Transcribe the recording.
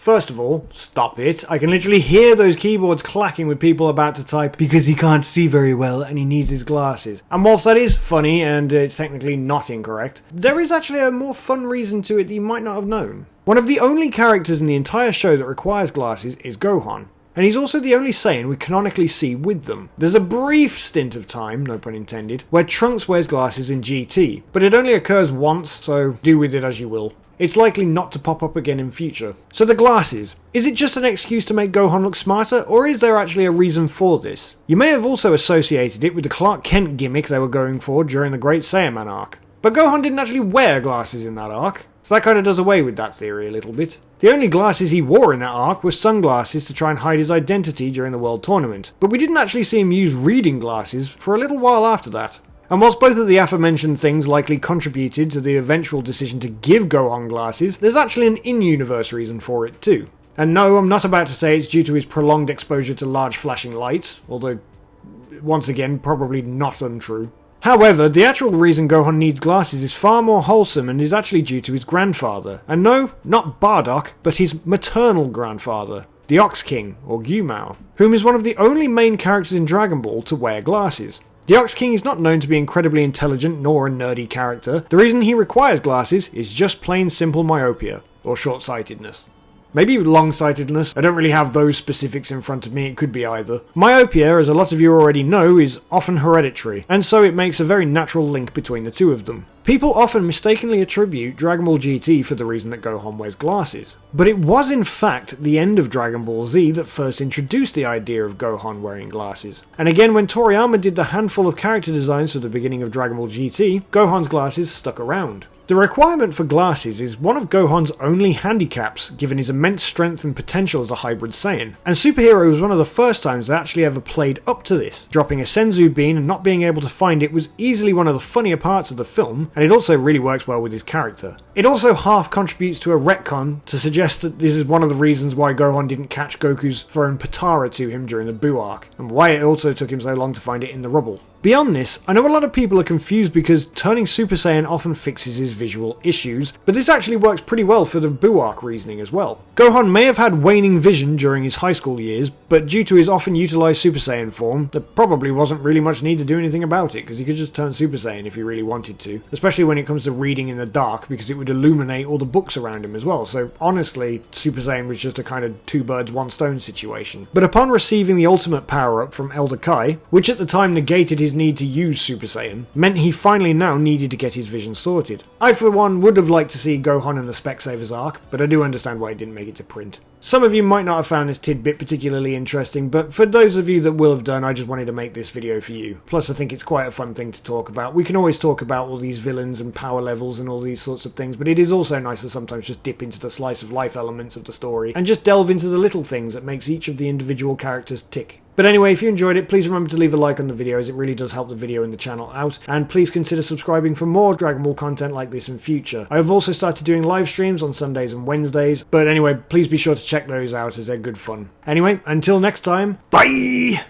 First of all, stop it. I can literally hear those keyboards clacking with people about to type because he can't see very well and he needs his glasses. And whilst that is funny and it's technically not incorrect, there is actually a more fun reason to it that you might not have known. One of the only characters in the entire show that requires glasses is Gohan. And he's also the only Saiyan we canonically see with them. There's a brief stint of time, no pun intended, where Trunks wears glasses in GT, but it only occurs once, so do with it as you will. It's likely not to pop up again in future. So the glasses. Is it just an excuse to make Gohan look smarter, or is there actually a reason for this? You may have also associated it with the Clark Kent gimmick they were going for during the Great Saiyaman arc. But Gohan didn't actually wear glasses in that arc, so that kind of does away with that theory a little bit. The only glasses he wore in that arc were sunglasses to try and hide his identity during the World Tournament, but we didn't actually see him use reading glasses for a little while after that. And whilst both of the aforementioned things likely contributed to the eventual decision to give Gohan glasses, there's actually an in-universe reason for it too. And no, I'm not about to say it's due to his prolonged exposure to large flashing lights, although, once again, probably not untrue. However, the actual reason Gohan needs glasses is far more wholesome and is actually due to his grandfather. And no, not Bardock, but his maternal grandfather, the Ox King, or Gyumao, whom is one of the only main characters in Dragon Ball to wear glasses. The Ox King is not known to be incredibly intelligent nor a nerdy character. The reason he requires glasses is just plain simple myopia, or short-sightedness. Maybe long-sightedness, I don't really have those specifics in front of me, it could be either. Myopia, as a lot of you already know, is often hereditary, and so it makes a very natural link between the two of them. People often mistakenly attribute Dragon Ball GT for the reason that Gohan wears glasses. But it was in fact the end of Dragon Ball Z that first introduced the idea of Gohan wearing glasses. And again, when Toriyama did the handful of character designs for the beginning of Dragon Ball GT, Gohan's glasses stuck around. The requirement for glasses is one of Gohan's only handicaps, given his immense strength and potential as a hybrid Saiyan, and Superhero was one of the first times they actually ever played up to this. Dropping a Senzu bean and not being able to find it was easily one of the funnier parts of the film, and it also really works well with his character. It also half contributes to a retcon to suggest that this is one of the reasons why Gohan didn't catch Goku's thrown Potara to him during the Buu arc, and why it also took him so long to find it in the rubble. Beyond this, I know a lot of people are confused because turning Super Saiyan often fixes his visual issues, but this actually works pretty well for the Buu arc reasoning as well. Gohan may have had waning vision during his high school years, but due to his often utilised Super Saiyan form, there probably wasn't really much need to do anything about it, because he could just turn Super Saiyan if he really wanted to, especially when it comes to reading in the dark, because it would illuminate all the books around him as well, so honestly, Super Saiyan was just a kind of two birds one stone situation. But upon receiving the ultimate power-up from Elder Kai, which at the time negated his need to use Super Saiyan, meant he finally now needed to get his vision sorted. I for one would have liked to see Gohan in the Specsavers arc, but I do understand why it didn't make it to print. Some of you might not have found this tidbit particularly interesting, but for those of you that will have done, I just wanted to make this video for you. Plus I think it's quite a fun thing to talk about. We can always talk about all these villains and power levels and all these sorts of things, but it is also nice to sometimes just dip into the slice of life elements of the story and just delve into the little things that makes each of the individual characters tick. But anyway, if you enjoyed it, please remember to leave a like on the video as it really does help the video and the channel out, and please consider subscribing for more Dragon Ball content like this in future. I have also started doing live streams on Sundays and Wednesdays, but anyway, please be sure to check those out as they're good fun. Anyway, until next time, bye!